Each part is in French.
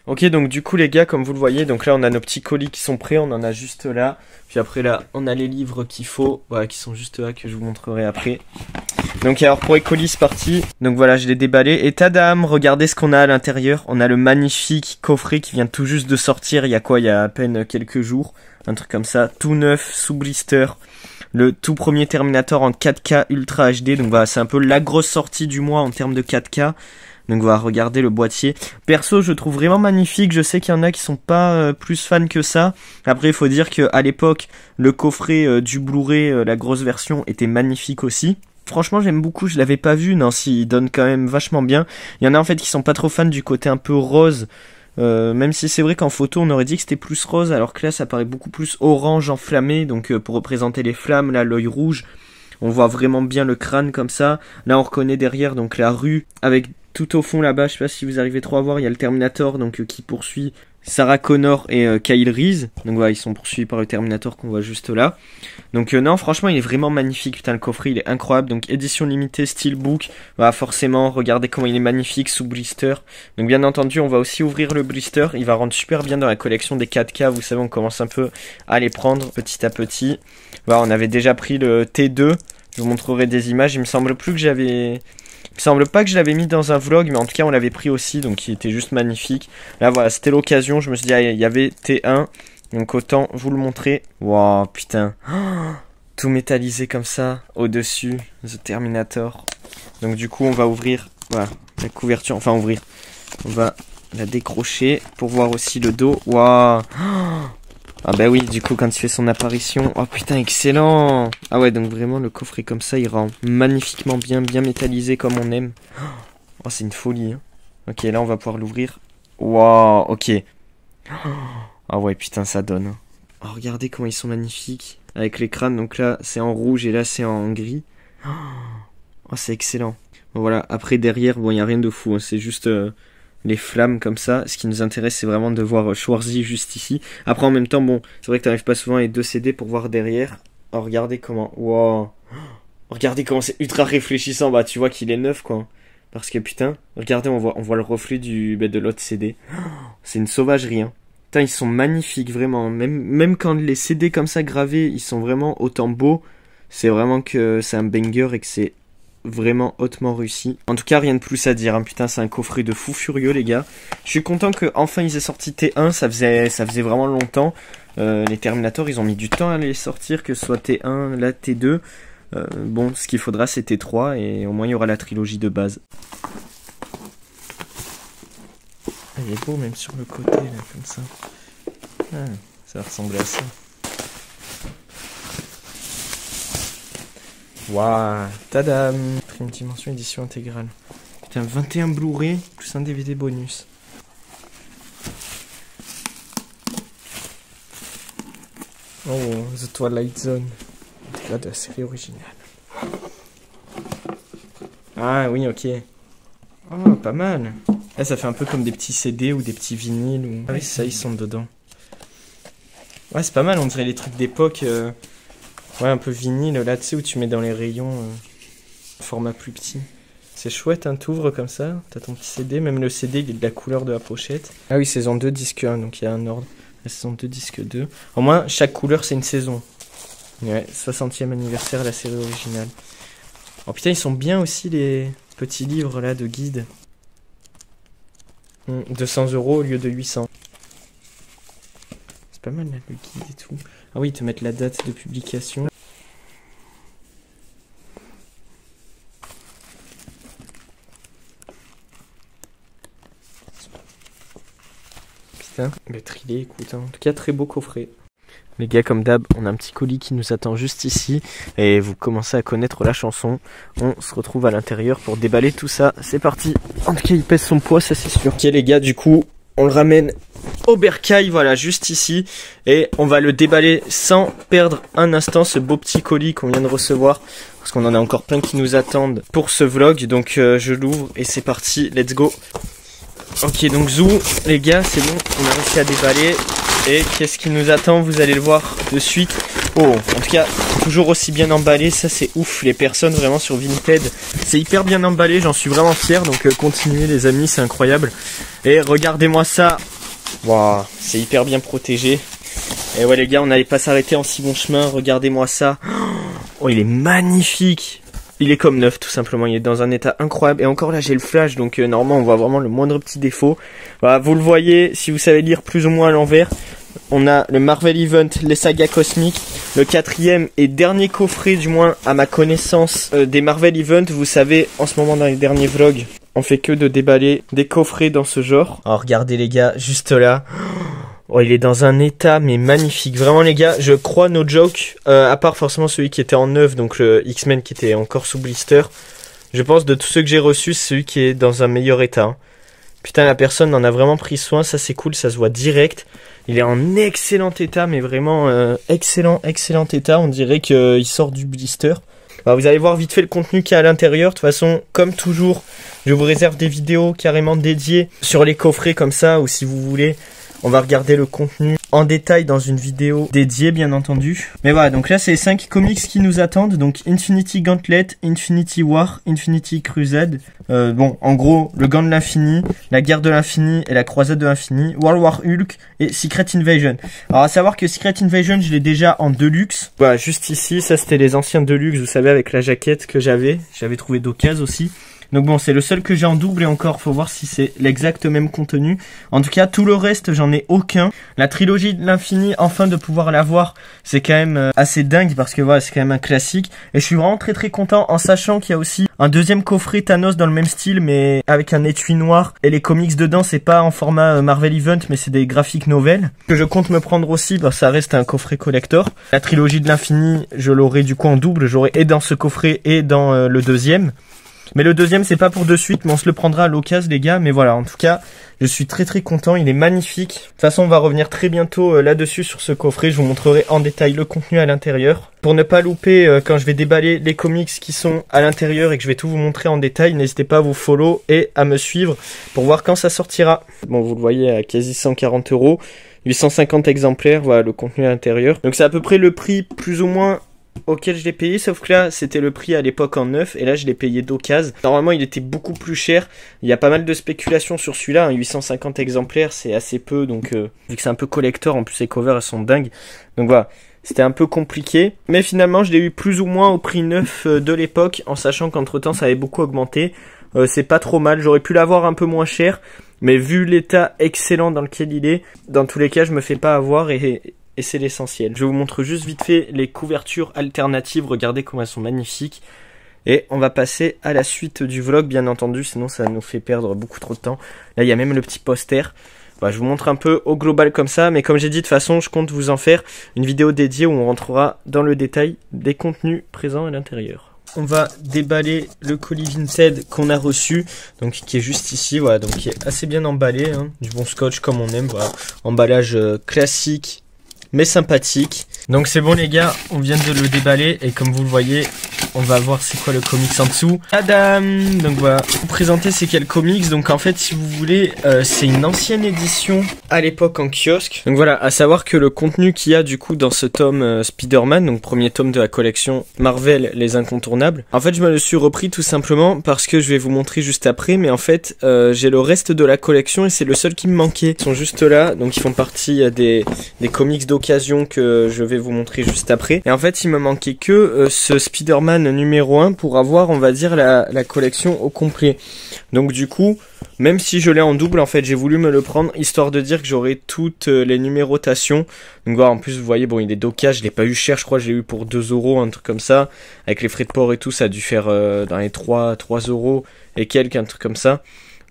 Ok, donc du coup les gars, comme vous le voyez, donc là on a nos petits colis qui sont prêts, on en a juste là. Puis après là, on a les livres qu'il faut, voilà, qui sont juste là, que je vous montrerai après. Donc alors pour les colis c'est parti. Donc voilà, je l'ai déballé. Et tadam, regardez ce qu'on a à l'intérieur. On a le magnifique coffret qui vient tout juste de sortir, il y a quoi, il y a à peine quelques jours. Un truc comme ça, tout neuf, sous blister. Le tout premier Terminator en 4K Ultra HD. Donc voilà, c'est un peu la grosse sortie du mois en termes de 4K. Donc voilà, regardez le boîtier. Perso, je trouve vraiment magnifique. Je sais qu'il y en a qui sont pas plus fans que ça. Après, il faut dire qu'à l'époque, le coffret du Blu-ray, la grosse version, était magnifique aussi. Franchement, j'aime beaucoup. Je l'avais pas vu. Non, si, il donne quand même vachement bien. Il y en a en fait qui sont pas trop fans du côté un peu rose. Même si c'est vrai qu'en photo, on aurait dit que c'était plus rose, alors que là, ça paraît beaucoup plus orange enflammé. Donc pour représenter les flammes, là, l'œil rouge. On voit vraiment bien le crâne comme ça. Là, on reconnaît derrière donc la rue avec tout au fond là-bas. Je sais pas si vous arrivez trop à voir. Il y a le Terminator donc qui poursuit Sarah Connor et Kyle Reese. Donc voilà, ils sont poursuivis par le Terminator qu'on voit juste là. Donc non, franchement, il est vraiment magnifique. Putain, le coffret, il est incroyable. Donc édition limitée, steelbook. Voilà, forcément, regardez comment il est magnifique sous blister. Donc bien entendu, on va aussi ouvrir le blister. Il va rendre super bien dans la collection des 4K. Vous savez, on commence un peu à les prendre petit à petit. Voilà, on avait déjà pris le T2. Je vous montrerai des images. Il me semble pas que je l'avais mis dans un vlog, mais en tout cas on l'avait pris aussi, donc il était juste magnifique. Là voilà, c'était l'occasion, je me suis dit, ah, il y avait T1, donc autant vous le montrer. Waouh, putain, tout métallisé comme ça, au-dessus, The Terminator. Donc du coup on va ouvrir, voilà, la couverture, enfin ouvrir, on va la décrocher pour voir aussi le dos. Waouh. Ah bah oui, du coup quand il fait son apparition, oh putain excellent. Ah ouais, donc vraiment le coffret comme ça il rend magnifiquement bien métallisé comme on aime. Oh c'est une folie hein. Ok, là on va pouvoir l'ouvrir. Waouh, ok. Ah ouais putain ça donne hein. Oh, regardez comment ils sont magnifiques. Avec les crânes, donc là c'est en rouge et là c'est en gris. Oh c'est excellent. Bon voilà, après derrière, bon il n'y a rien de fou hein. C'est juste... les flammes comme ça. Ce qui nous intéresse, c'est vraiment de voir Schwarzy juste ici. Après, en même temps, bon, c'est vrai que t'arrives pas souvent les deux CD pour voir derrière. Oh, regardez comment... Wow. Regardez comment c'est ultra réfléchissant. Bah, tu vois qu'il est neuf, quoi. Parce que, putain, regardez, on voit le reflet de l'autre CD. C'est une sauvagerie, hein. Putain, ils sont magnifiques, vraiment. Même quand les CD comme ça gravés, ils sont vraiment autant beaux. C'est vraiment que c'est un banger et que c'est... vraiment hautement réussi. En tout cas, rien de plus à dire. Hein. Putain, c'est un coffret de fou furieux, les gars. Je suis content qu'enfin ils aient sorti T1. Ça faisait vraiment longtemps. Les Terminators, ils ont mis du temps à les sortir, que ce soit T1, là T2. Bon, ce qu'il faudra, c'est T3. Et au moins, il y aura la trilogie de base. Ah, il est beau, même sur le côté, là, comme ça. Ah, ça va ressembler à ça. Waouh, tadam! Prime dimension édition intégrale. Putain, 21 Blu-ray plus un DVD bonus. Oh, The Twilight Zone. Là, de la série originale. Ah oui, ok. Oh, pas mal. Là, ça fait un peu comme des petits CD ou des petits vinyles. Ou... Ah oui, ça, ils sont dedans. Ouais, c'est pas mal, on dirait les trucs d'époque. Ouais, un peu vinyle, là, tu sais, où tu mets dans les rayons format plus petit. C'est chouette, hein, t'ouvres comme ça, t'as ton petit CD, même le CD, il est de la couleur de la pochette. Ah oui, saison 2, disque 1, donc il y a un ordre. La saison 2, disque 2. Au moins, chaque couleur, c'est une saison. Ouais, 60e anniversaire de la série originale. Oh putain, ils sont bien aussi, les petits livres, là, de guide. 200 € au lieu de 800. C'est pas mal, là, le guide et tout. Ah oui, ils te mettent la date de publication. Putain, le trilé, écoute, hein. En tout cas, très beau coffret. Les gars, comme d'hab, on a un petit colis qui nous attend juste ici. Et vous commencez à connaître la chanson. On se retrouve à l'intérieur pour déballer tout ça. C'est parti. En tout cas, il pèse son poids, ça c'est sûr. Ok les gars, du coup, on le ramène au bercail, voilà, juste ici. Et on va le déballer sans perdre un instant, ce beau petit colis qu'on vient de recevoir. Parce qu'on en a encore plein qui nous attendent pour ce vlog. Donc je l'ouvre et c'est parti, let's go. Ok, donc zou, les gars, c'est bon, on a réussi à déballer. Et qu'est-ce qui nous attend? Vous allez le voir de suite. Oh, en tout cas, toujours aussi bien emballé. Ça, c'est ouf. Les personnes vraiment sur Vinted, c'est hyper bien emballé. J'en suis vraiment fier. Donc, continuez les amis, c'est incroyable. Et regardez-moi ça. Waouh, c'est hyper bien protégé. Et ouais les gars, on n'allait pas s'arrêter en si bon chemin. Regardez-moi ça. Oh, il est magnifique. Il est comme neuf tout simplement, il est dans un état incroyable. Et encore là j'ai le flash, donc normalement on voit vraiment le moindre petit défaut. Voilà, vous le voyez, si vous savez lire plus ou moins à l'envers. On a le Marvel Event, les sagas cosmiques, le 4e et dernier coffret du moins à ma connaissance des Marvel Event. Vous savez, en ce moment dans les derniers vlogs, on fait que de déballer des coffrets dans ce genre. Alors regardez les gars, juste là. Oh, il est dans un état mais magnifique. Vraiment les gars, je crois no joke, à part forcément celui qui était en neuf, donc le X-Men qui était encore sous blister. Je pense de tous ceux que j'ai reçus, c'est celui qui est dans un meilleur état. Hein. Putain, la personne en a vraiment pris soin, ça c'est cool, ça se voit direct. Il est en excellent état, mais vraiment excellent état. On dirait qu'il sort du blister. Alors, vous allez voir vite fait le contenu qu'il y a à l'intérieur. De toute façon, comme toujours, je vous réserve des vidéos carrément dédiées sur les coffrets comme ça, ou si vous voulez, on va regarder le contenu en détail dans une vidéo dédiée, bien entendu. Mais voilà, donc là, c'est les 5 comics qui nous attendent. Donc, Infinity Gauntlet, Infinity War, Infinity Crusade. Bon, en gros, le Gant de l'Infini, la Guerre de l'Infini et la Croisade de l'Infini, World War Hulk et Secret Invasion. Alors, à savoir que Secret Invasion, je l'ai déjà en Deluxe. Voilà, juste ici, ça, c'était les anciens Deluxe, vous savez, avec la jaquette que j'avais. J'avais trouvé d'occasion aussi. Donc bon, c'est le seul que j'ai en double et encore, faut voir si c'est l'exact même contenu. En tout cas, tout le reste, j'en ai aucun. La trilogie de l'infini, enfin de pouvoir l'avoir, c'est quand même assez dingue parce que voilà, c'est quand même un classique. Et je suis vraiment très content en sachant qu'il y a aussi un deuxième coffret Thanos dans le même style mais avec un étui noir. Et les comics dedans, c'est pas en format Marvel Event mais c'est des graphiques novels que je compte me prendre aussi parce que ça reste un coffret collector. La trilogie de l'infini, je l'aurai du coup en double, j'aurai et dans ce coffret et dans le deuxième. Mais le deuxième, c'est pas pour de suite, mais on se le prendra à l'occasion, les gars. Mais voilà, en tout cas, je suis très content. Il est magnifique. De toute façon, on va revenir très bientôt là-dessus sur ce coffret. Je vous montrerai en détail le contenu à l'intérieur. Pour ne pas louper quand je vais déballer les comics qui sont à l'intérieur et que je vais tout vous montrer en détail, n'hésitez pas à vous follow et à me suivre pour voir quand ça sortira. Bon, vous le voyez à quasi 140 €. 850 exemplaires, voilà le contenu à l'intérieur. Donc c'est à peu près le prix plus ou moins auquel je l'ai payé, sauf que là c'était le prix à l'époque en neuf et là je l'ai payé d'occasion. Normalement il était beaucoup plus cher, il y a pas mal de spéculations sur celui-là, hein. 850 exemplaires c'est assez peu, donc vu que c'est un peu collector, en plus les covers elles sont dingues, donc voilà, c'était un peu compliqué, mais finalement je l'ai eu plus ou moins au prix neuf de l'époque, en sachant qu'entre temps ça avait beaucoup augmenté. C'est pas trop mal, j'aurais pu l'avoir un peu moins cher, mais vu l'état excellent dans lequel il est, dans tous les cas je me fais pas avoir et c'est l'essentiel. Je vous montre juste vite fait les couvertures alternatives. Regardez comment elles sont magnifiques. Et on va passer à la suite du vlog, bien entendu. Sinon, ça nous fait perdre beaucoup trop de temps. Là, il y a même le petit poster. Voilà, je vous montre un peu au global comme ça. Mais comme j'ai dit, de toute façon, je compte vous en faire une vidéo dédiée où on rentrera dans le détail des contenus présents à l'intérieur. On va déballer le colis Vinted qu'on a reçu, donc qui est juste ici, voilà, donc qui est assez bien emballé, hein, du bon scotch comme on aime, voilà, emballage classique mais sympathique. Donc c'est bon les gars, on vient de le déballer et comme vous le voyez, on va voir c'est quoi le comics en dessous. Adam. Donc voilà, vous présenter c'est quel comics. Donc en fait si vous voulez, c'est une ancienne édition à l'époque en kiosque. Donc voilà, à savoir que le contenu qu'il y a du coup dans ce tome Spider-Man, donc premier tome de la collection Marvel les incontournables. En fait je me le suis repris tout simplement parce que je vais vous montrer juste après, mais en fait j'ai le reste de la collection et c'est le seul qui me manquait. Ils sont juste là, donc ils font partie des comics d'occasion que je vais vous montrer juste après. Et en fait il me manquait que ce Spider-Man numéro 1 pour avoir on va dire la collection au complet. Donc du coup même si je l'ai en double, en fait j'ai voulu me le prendre histoire de dire que j'aurai toutes les numérotations. Donc voilà, en plus vous voyez, bon il est d'occasion, je l'ai pas eu cher, je crois que je l'ai eu pour 2 €, un truc comme ça. Avec les frais de port et tout, ça a dû faire dans les 3 € et quelques, un truc comme ça.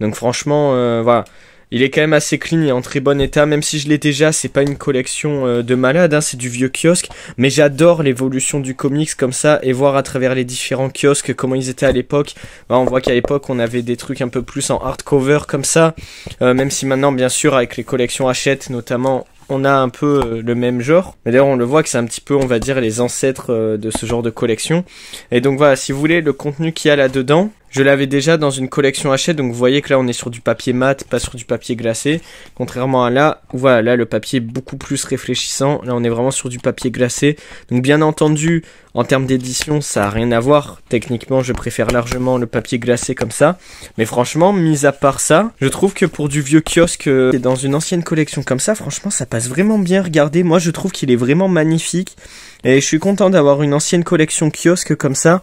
Donc franchement voilà, il est quand même assez clean, il est en très bon état, même si je l'ai déjà, c'est pas une collection de malade, hein, c'est du vieux kiosque, mais j'adore l'évolution du comics comme ça, et voir à travers les différents kiosques comment ils étaient à l'époque. On voit qu'à l'époque on avait des trucs un peu plus en hardcover comme ça, même si maintenant bien sûr avec les collections Hachette notamment, on a un peu le même genre. Mais d'ailleurs on le voit que c'est un petit peu on va dire les ancêtres de ce genre de collection. Et donc voilà, si vous voulez le contenu qu'il y a là-dedans, Je l'avais déjà dans une collection Hachette, donc vous voyez que là on est sur du papier mat, pas sur du papier glacé. Contrairement à là, voilà, là le papier est beaucoup plus réfléchissant. Là on est vraiment sur du papier glacé. Donc bien entendu, en termes d'édition, ça a rien à voir. Techniquement, je préfère largement le papier glacé comme ça. Mais franchement, mis à part ça, je trouve que pour du vieux kiosque et dans une ancienne collection comme ça, franchement, ça passe vraiment bien. Regardez, moi je trouve qu'il est vraiment magnifique. Et je suis content d'avoir une ancienne collection kiosque comme ça.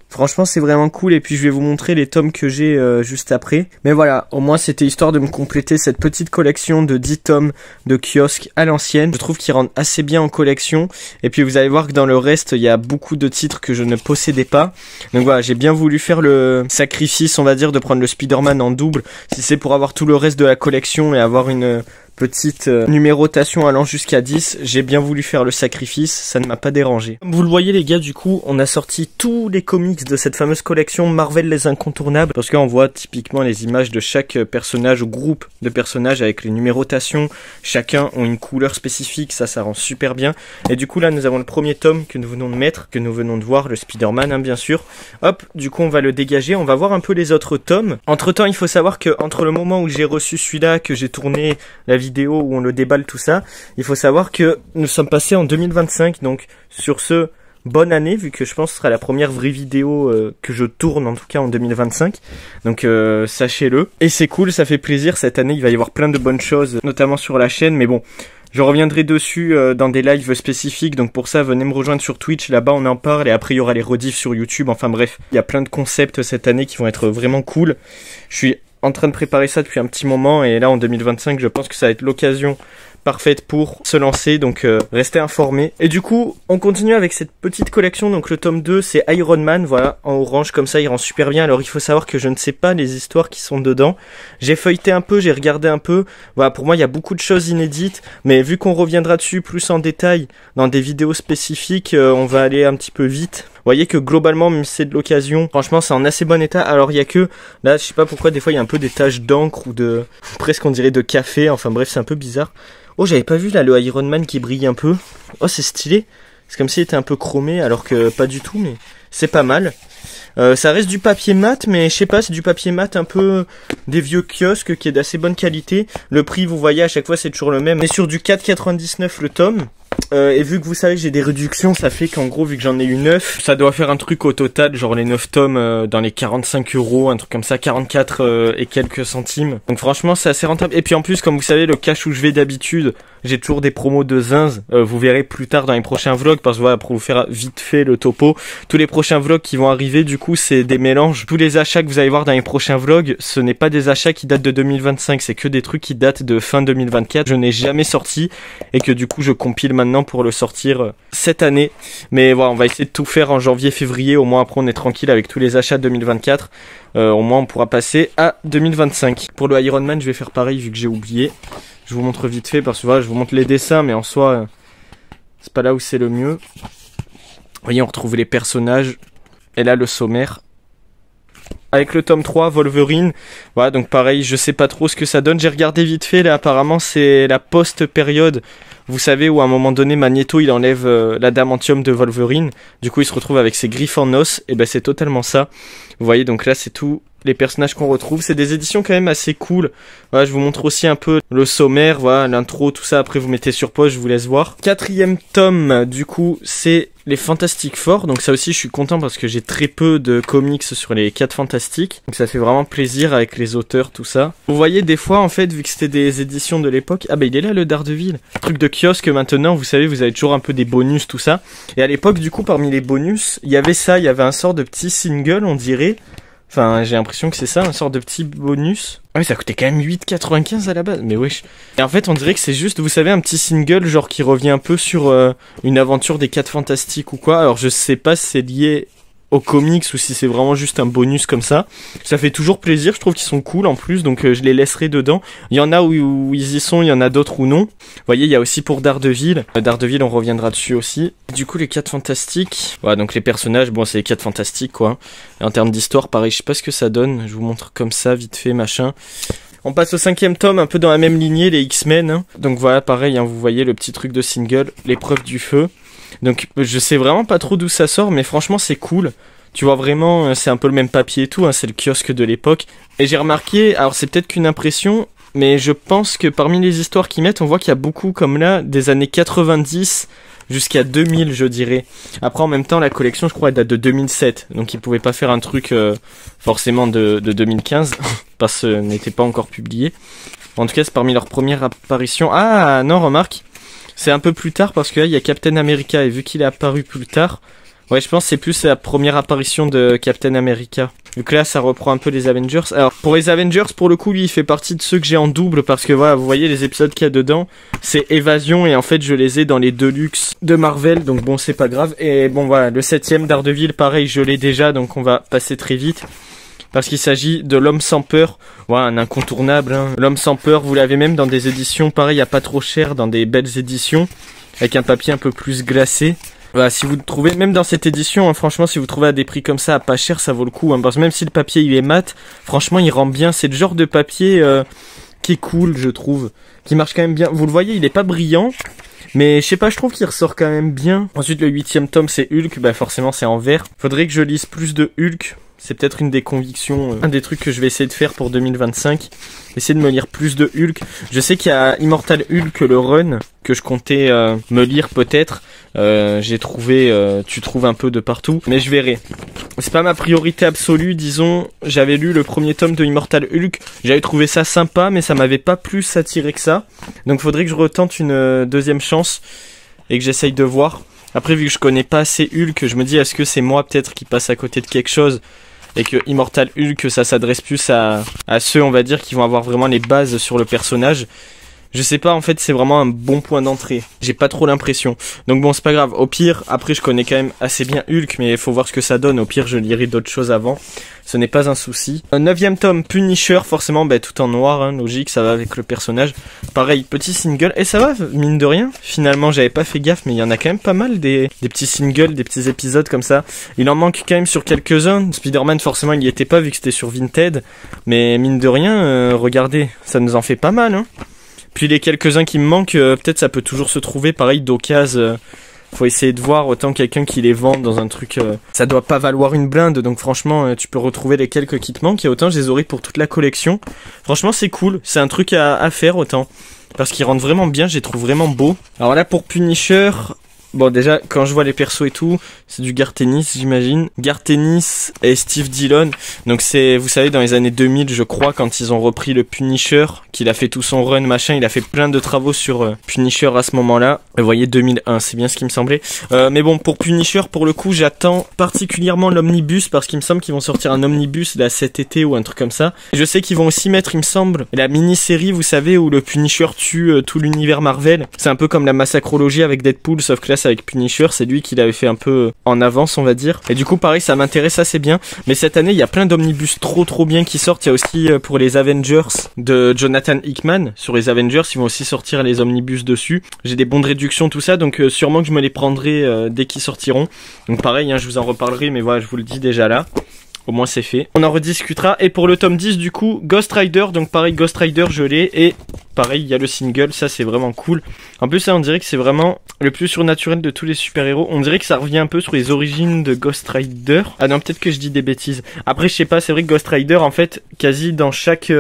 Franchement, c'est vraiment cool. Et puis, je vais vous montrer les tomes que j'ai juste après. Mais voilà, au moins, c'était histoire de me compléter cette petite collection de 10 tomes de kiosque à l'ancienne. Je trouve qu'ils rendent assez bien en collection. Et puis, vous allez voir que dans le reste, il y a beaucoup de titres que je ne possédais pas. Donc voilà, j'ai bien voulu faire le sacrifice, on va dire, de prendre le Spider-Man en double. Si c'est pour avoir tout le reste de la collection et avoir une petite numérotation allant jusqu'à 10, j'ai bien voulu faire le sacrifice, ça ne m'a pas dérangé. Comme vous le voyez les gars, du coup, on a sorti tous les comics de cette fameuse collection Marvel les Incontournables, parce qu'on voit typiquement les images de chaque personnage ou groupe de personnages avec les numérotations, chacun ont une couleur spécifique, ça rend super bien. Et du coup là, nous avons le premier tome que nous venons de mettre, que nous venons de voir, le Spider-Man hein, bien sûr. Hop, du coup on va le dégager, on va voir un peu les autres tomes. Entre temps, il faut savoir que entre le moment où j'ai reçu celui-là, que j'ai tourné la vidéo où on le déballe tout ça, il faut savoir que nous sommes passés en 2025, donc sur ce, bonne année, vu que je pense que ce sera la première vraie vidéo que je tourne en tout cas en 2025, donc sachez-le. Et c'est cool, ça fait plaisir, cette année il va y avoir plein de bonnes choses, notamment sur la chaîne, mais bon, je reviendrai dessus dans des lives spécifiques, donc pour ça venez me rejoindre sur Twitch, là-bas on en parle, et après il y aura les rediffs sur YouTube, enfin bref, il y a plein de concepts cette année qui vont être vraiment cool. Je suis en train de préparer ça depuis un petit moment et là en 2025 je pense que ça va être l'occasion parfaite pour se lancer, donc restez informés. Et du coup on continue avec cette petite collection, donc le tome 2 c'est Iron Man, voilà, en orange comme ça, il rend super bien. Alors il faut savoir que je ne sais pas les histoires qui sont dedans, j'ai feuilleté un peu, j'ai regardé un peu, voilà, pour moi il y a beaucoup de choses inédites, mais vu qu'on reviendra dessus plus en détail dans des vidéos spécifiques, on va aller un petit peu vite. Vous voyez que globalement, même si c'est de l'occasion, franchement c'est en assez bon état. Alors il y a que, là je sais pas pourquoi des fois il y a un peu des taches d'encre ou de, presque on dirait de café, enfin bref c'est un peu bizarre. Oh j'avais pas vu là le Iron Man qui brille un peu. Oh c'est stylé, c'est comme s'il était un peu chromé alors que pas du tout, mais c'est pas mal. Ça reste du papier mat, mais je sais pas, c'est du papier mat un peu des vieux kiosques qui est d'assez bonne qualité. Le prix vous voyez à chaque fois c'est toujours le même. On est sur du 4,99 le tome. Et vu que vous savez que j'ai des réductions, ça fait qu'en gros, vu que j'en ai eu 9, ça doit faire un truc au total, genre les 9 tomes dans les 45 €, un truc comme ça, 44 et quelques centimes. Donc franchement, c'est assez rentable. Et puis en plus, comme vous savez, le cash où je vais d'habitude, j'ai toujours des promos de zinz. Vous verrez plus tard dans les prochains vlogs, parce que voilà, pour vous faire vite fait le topo, tous les prochains vlogs qui vont arriver, du coup, c'est des mélanges. Tous les achats que vous allez voir dans les prochains vlogs, ce n'est pas des achats qui datent de 2025, c'est que des trucs qui datent de fin 2024. Je n'ai jamais sorti et que du coup, je compile maintenant pour le sortir cette année. Mais voilà, on va essayer de tout faire en janvier-février, au moins après on est tranquille avec tous les achats de 2024. Au moins on pourra passer à 2025. Pour le Iron Man, je vais faire pareil vu que j'ai oublié. Je vous montre vite fait parce que voilà, je vous montre les dessins, mais en soi, c'est pas là où c'est le mieux. Vous voyez, on retrouve les personnages. Et là, le sommaire. Avec le tome 3, Wolverine. Voilà, donc pareil, je sais pas trop ce que ça donne. J'ai regardé vite fait, là, apparemment, c'est la post-période. Vous savez, où à un moment donné, Magneto, il enlève l'adamantium de Wolverine. Du coup, il se retrouve avec ses griffes en os. Et ben, c'est totalement ça. Vous voyez, donc là, c'est tout. Les personnages qu'on retrouve, c'est des éditions quand même assez cool. Voilà, je vous montre aussi un peu le sommaire, voilà, l'intro, tout ça. Après, vous mettez sur pause, je vous laisse voir. 4e tome, du coup, c'est les Fantastic Four. Donc ça aussi, je suis content parce que j'ai très peu de comics sur les 4 Fantastiques. Donc ça fait vraiment plaisir avec les auteurs, tout ça. Vous voyez, des fois, en fait, vu que c'était des éditions de l'époque, ah bah il est là le Daredevil. Truc de kiosque maintenant, vous savez, vous avez toujours un peu des bonus, tout ça. Et à l'époque, du coup, parmi les bonus, il y avait ça, il y avait un sort de petit single, on dirait. Enfin, j'ai l'impression que c'est ça, un sort de petit bonus. Ah oui, ça coûtait quand même 8,95 à la base, mais wesh. Et en fait, on dirait que c'est juste, vous savez, un petit single, genre qui revient un peu sur une aventure des 4 Fantastiques ou quoi. Alors, je sais pas si c'est lié aux comics ou si c'est vraiment juste un bonus comme ça. Ça fait toujours plaisir, je trouve qu'ils sont cool en plus, donc je les laisserai dedans. Il y en a où ils y sont, il y en a d'autres où non. Vous voyez, il y a aussi pour Daredevil. Daredevil, on reviendra dessus aussi. Du coup, les 4 Fantastiques. Voilà, donc les personnages, bon, c'est les 4 Fantastiques, quoi. Et en termes d'histoire, pareil, je sais pas ce que ça donne. Je vous montre comme ça, vite fait, machin. On passe au 5e tome, un peu dans la même lignée, les X-Men. Hein. Donc voilà, pareil, hein, vous voyez le petit truc de single, l'épreuve du feu. Donc je sais vraiment pas trop d'où ça sort, mais franchement c'est cool. Tu vois vraiment, c'est un peu le même papier et tout, hein, c'est le kiosque de l'époque. Et j'ai remarqué, alors c'est peut-être qu'une impression, mais je pense que parmi les histoires qu'ils mettent, on voit qu'il y a beaucoup, comme là, des années 90 jusqu'à 2000, je dirais. Après, en même temps, la collection, je crois, elle date de 2007. Donc, ils pouvaient pas faire un truc forcément de 2015, parce que ce n'était pas encore publié. En tout cas, c'est parmi leurs premières apparitions. Ah, non, remarque, c'est un peu plus tard, parce que là, il y a Captain America, et vu qu'il est apparu plus tard, ouais, je pense que c'est plus la première apparition de Captain America. Vu que là, ça reprend un peu les Avengers. Alors, pour les Avengers, pour le coup, lui, il fait partie de ceux que j'ai en double, parce que voilà, vous voyez les épisodes qu'il y a dedans, c'est Évasion, et en fait, je les ai dans les Deluxe de Marvel, donc bon, c'est pas grave. Et bon, voilà, le 7ème Daredevil, pareil, je l'ai déjà, donc on va passer très vite. Parce qu'il s'agit de l'homme sans peur, ouais, un incontournable, hein. L'homme sans peur, vous l'avez même dans des éditions, pareil, à pas trop cher, dans des belles éditions, avec un papier un peu plus glacé. Voilà, si vous le trouvez, même dans cette édition, hein, franchement, si vous trouvez à des prix comme ça, à pas cher, ça vaut le coup. Hein, parce que même si le papier il est mat, franchement, il rend bien. C'est le genre de papier qui est cool, je trouve, qui marche quand même bien. Vous le voyez, il est pas brillant, mais je sais pas, je trouve qu'il ressort quand même bien. Ensuite, le 8ème tome, c'est Hulk. Bah forcément, c'est en vert. Faudrait que je lise plus de Hulk. C'est peut-être une des convictions, un des trucs que je vais essayer de faire pour 2025. Essayer de me lire plus de Hulk. Je sais qu'il y a Immortal Hulk, le run, que je comptais me lire peut-être. J'ai trouvé, tu trouves un peu de partout, mais je verrai. C'est pas ma priorité absolue, disons. J'avais lu le premier tome de Immortal Hulk. J'avais trouvé ça sympa, mais ça m'avait pas plus attiré que ça. Donc faudrait que je retente une deuxième chance et que j'essaye de voir. Après, vu que je connais pas assez Hulk, je me dis, est-ce que c'est moi peut-être qui passe à côté de quelque chose et que Immortal Hulk, ça s'adresse plus à ceux, on va dire, qui vont avoir vraiment les bases sur le personnage. Je sais pas, en fait, c'est vraiment un bon point d'entrée. J'ai pas trop l'impression. Donc bon, c'est pas grave. Au pire, après, je connais quand même assez bien Hulk, mais il faut voir ce que ça donne. Au pire, je lirai d'autres choses avant. Ce n'est pas un souci. 9ème tome, Punisher, forcément, bah, tout en noir, hein, logique, ça va avec le personnage. Pareil, petit single. Et ça va, mine de rien. Finalement, j'avais pas fait gaffe, mais il y en a quand même pas mal des petits singles, des petits épisodes comme ça. Il en manque quand même sur quelques-uns. Spider-Man, forcément, il y était pas vu que c'était sur Vinted. Mais mine de rien, regardez, ça nous en fait pas mal, hein. Puis les quelques-uns qui me manquent, peut-être ça peut toujours se trouver, pareil, d'occasion. Faut essayer de voir, autant quelqu'un qui les vend dans un truc... ça doit pas valoir une blinde, donc franchement, tu peux retrouver les quelques qui te manquent, et autant je les aurai pour toute la collection. Franchement, c'est cool, c'est un truc à faire, autant. Parce qu'ils rendent vraiment bien, je les trouve vraiment beaux. Alors là, pour Punisher... Bon, déjà, quand je vois les persos et tout, c'est du Garth Ennis, j'imagine. Garth Ennis et Steve Dillon. Donc c'est, vous savez, dans les années 2000, je crois, quand ils ont repris le Punisher, qu'il a fait tout son run, machin, il a fait plein de travaux sur Punisher à ce moment-là. Vous voyez, 2001, c'est bien ce qui me semblait. Mais bon, pour Punisher, pour le coup, j'attends particulièrement l'omnibus, parce qu'il me semble qu'ils vont sortir un omnibus, là, cet été, ou un truc comme ça. Et je sais qu'ils vont aussi mettre, il me semble, la mini-série, vous savez, où le Punisher tue tout l'univers Marvel. C'est un peu comme la massacrologie avec Deadpool, sauf que là, avec Punisher, c'est lui qui l'avait fait un peu en avance, on va dire. Et du coup, pareil, ça m'intéresse assez bien. Mais cette année, il y a plein d'omnibus trop bien qui sortent. Il y a aussi pour les Avengers de Jonathan Hickman. Sur les Avengers, ils vont aussi sortir les omnibus dessus. J'ai des bons de réduction, tout ça, donc sûrement que je me les prendrai dès qu'ils sortiront. Donc pareil, hein, je vous en reparlerai, mais voilà, je vous le dis déjà là. Au moins c'est fait. On en rediscutera. Et pour le tome 10 du coup, Ghost Rider. Donc pareil, Ghost Rider je l'ai. Et pareil, il y a le single. Ça c'est vraiment cool. En plus là on dirait que c'est vraiment le plus surnaturel de tous les super-héros. On dirait que ça revient un peu sur les origines de Ghost Rider. Ah non, peut-être que je dis des bêtises. Après je sais pas, c'est vrai que Ghost Rider en fait, quasi dans chaque...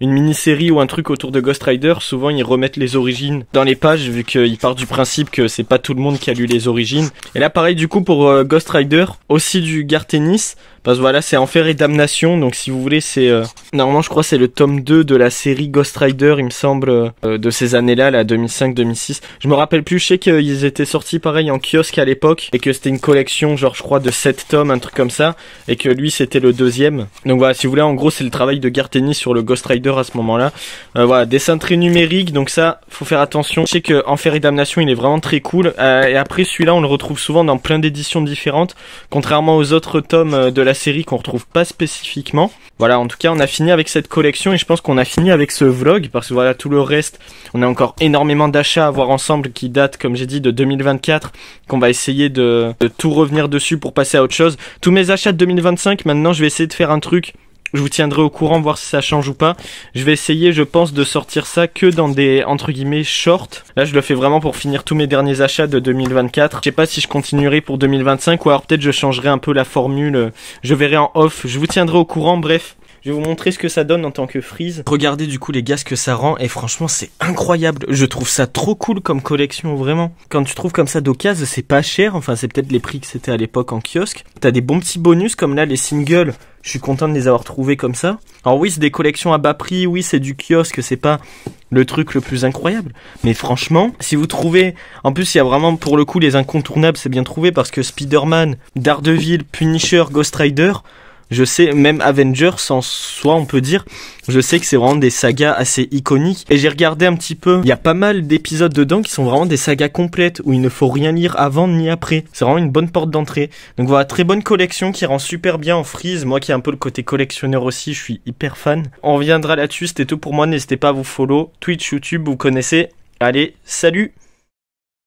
une mini-série ou un truc autour de Ghost Rider, souvent ils remettent les origines dans les pages, vu qu'ils partent du principe que c'est pas tout le monde qui a lu les origines. Et là pareil du coup pour Ghost Rider, aussi du Garth Ennis, parce que voilà c'est Enfer et Damnation, donc si vous voulez c'est... normalement je crois c'est le tome 2 de la série Ghost Rider, il me semble, de ces années-là, là 2005-2006. Je me rappelle plus, je sais qu'ils étaient sortis pareil en kiosque à l'époque, et que c'était une collection genre je crois de 7 tomes, un truc comme ça, et que lui c'était le deuxième. Donc voilà, si vous voulez en gros c'est le travail de Garth Ennis sur le Ghost Rider à ce moment-là. Voilà, dessin très numérique, donc ça, faut faire attention. Je sais que Enfer et Damnation, il est vraiment très cool. Et après, celui-là, on le retrouve souvent dans plein d'éditions différentes, contrairement aux autres tomes de la série qu'on retrouve pas spécifiquement. Voilà, en tout cas, on a fini avec cette collection et je pense qu'on a fini avec ce vlog, parce que voilà, tout le reste, on a encore énormément d'achats à voir ensemble qui datent, comme j'ai dit, de 2024, qu'on va essayer de tout revenir dessus pour passer à autre chose. Tous mes achats de 2025, maintenant, je vais essayer de faire un truc Je vous tiendrai au courant, voir si ça change ou pas. Je vais essayer, je pense, de sortir ça que dans des, entre guillemets, shorts. Là, je le fais vraiment pour finir tous mes derniers achats de 2024. Je sais pas si je continuerai pour 2025 ou alors peut-être je changerai un peu la formule. Je verrai en off. Je vous tiendrai au courant, bref. Je vais vous montrer ce que ça donne en tant que frise. Regardez du coup les gars ce que ça rend et franchement c'est incroyable. Je trouve ça trop cool comme collection vraiment. Quand tu trouves comme ça d'occasion c'est pas cher. Enfin c'est peut-être les prix que c'était à l'époque en kiosque. T'as des bons petits bonus comme là les singles. Je suis content de les avoir trouvés comme ça. Alors oui c'est des collections à bas prix. Oui c'est du kiosque. C'est pas le truc le plus incroyable. Mais franchement si vous trouvez... En plus il y a vraiment pour le coup les incontournables c'est bien trouvé parce que Spider-Man, Daredevil, Punisher, Ghost Rider... Je sais, même Avengers en soi, on peut dire, je sais que c'est vraiment des sagas assez iconiques. Et j'ai regardé un petit peu, il y a pas mal d'épisodes dedans qui sont vraiment des sagas complètes, où il ne faut rien lire avant ni après. C'est vraiment une bonne porte d'entrée. Donc voilà, très bonne collection qui rend super bien en frise. Moi qui ai un peu le côté collectionneur aussi, je suis hyper fan. On reviendra là-dessus, c'était tout pour moi, n'hésitez pas à vous follow. Twitch, YouTube, vous connaissez. Allez, salut!